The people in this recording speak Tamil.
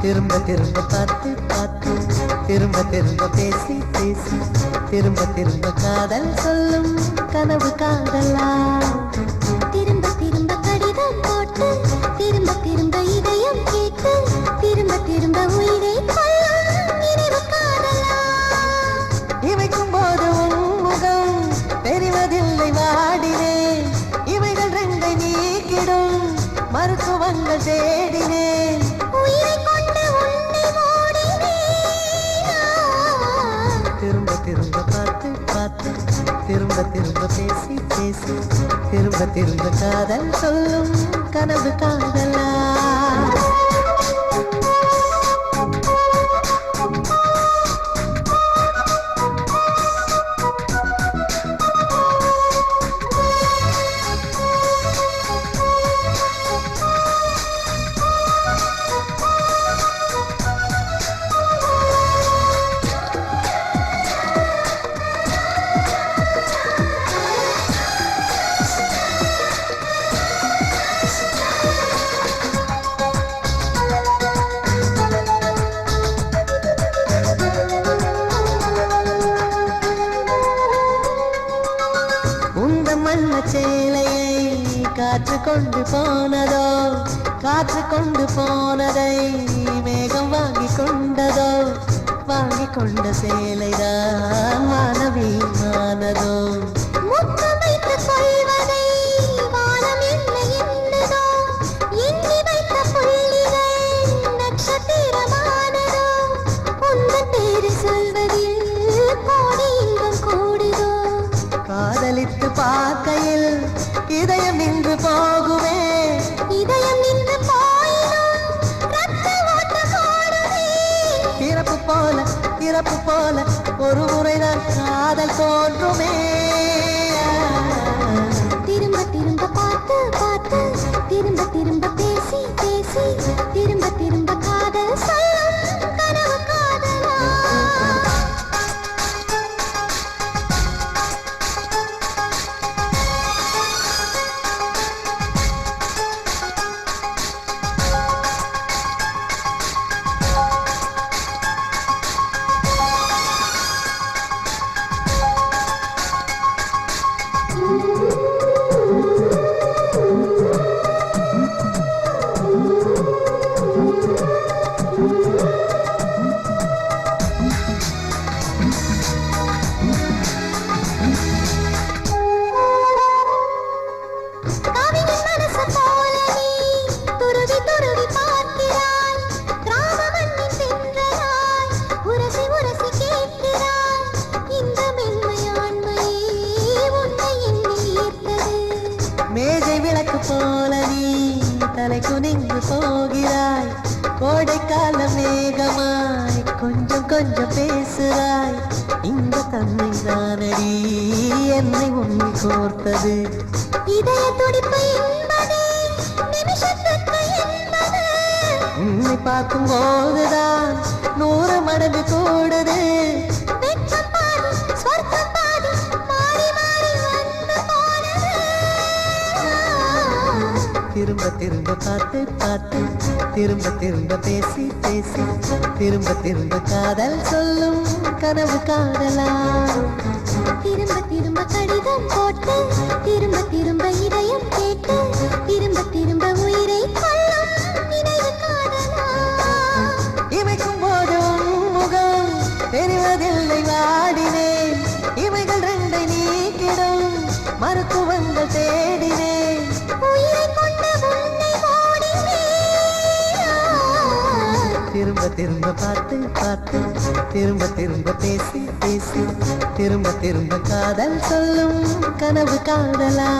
திரும்ப திரும்ப பார்த்து பார்த்து திரும்ப திரும்ப பேசி பேசி திரும்ப திரும்ப காதல் சொல்லும் கனவு காதலா திரும்ப திரும்ப கடிதம் போட்டு திரும்ப திரும்ப இதயம் கேட்டு திரும்ப திரும்ப உயிரை கொல்லும் நினைவு காதலா இமைக்கும் போது முகம் தெரிவதில்லை வாடினேன் இவைகள் ரெண்டை நீக்கிடும் மருத்துவங்கள் தேடினேன் உயிரை கொண்டு உன்னை ஓடினேன் திரும்ப திரும்ப பார்த்து பார்த்து திரும்ப திரும்ப பேசி பேசி திரும்ப திரும்ப காதல் சொல்லும் கனவு காதலா சேலையை காற்று கொண்டு போனதோ காற்று கொண்டு போனதை மேகம் வாங்கி கொண்டதோ வாங்கி கொண்ட சேலைதான் மானவீமானதோ முத்தம் வைத்து கொள்வதை வானம் என்ன என்னதோ எண்ணி வைத்த புள்ளிகள் நட்சத்திரமானதோ உந்தன் பேரு சொல்வதில் கோடி இன்பம் கூடுதோ காதலித்து பார்க்கையில் இதயம் நின்று போகுமே இதயம் நின்று போயினும் ரத்த ஓட்டம் ஓடுமே பிறப்பு போல ஒரு முறைதான் காதல் தோன்றுமே திரும்ப திரும்ப பார்த்து பார்த்து திரும்ப திரும்ப பேசி பேசி திரும்ப திரும்ப காதல் சொல்லும் கனவு காதலா மேஜை விளக்கு போல நீ தலை குனிந்து போகிறாய் கோடைக்கால மேகமாய் கொஞ்சம் கொஞ்சம் பேசுகிறாய் இந்த தன்மை தானடி என்னை உன்னை கோர்த்தது இதய துடிப்பு என்பது நிமிஷத்துக்கு என்பது உன்னை பார்க்கும் போதுதான் 100 மடங்கு கூடுது வெட்கம் பாதி ஸ்வர்க்கம் பாதி மாறி மாறி வந்து போனது திரும்ப திரும்ப பார்த்து பார்த்து திரும்ப திரும்ப பேசி பேசி திரும்ப திரும்ப காதல் சொல்லும் கனவு காதலா திரும்ப திரும்ப கடிதம் போட்டு திரும்ப திரும்ப இதயம் கேட்டு திரும்ப திரும்ப உயிரை கொல்லும் நினைவு காதலா இமைக்கும் போது முகம் தெரிவதில்லை வாடினேன் இவைகள் ரெண்டை நீக்கிடும் மருத்துவங்கள் தேடினேன் உயிரை கொண்டு உன்னை ஓடினேன் திரும்ப திரும்ப பார்த்து பார்த்து திரும்ப திரும்ப பேசி பேசி திரும்ப திரும்ப காதல் சொல்லும் கனவு காதலா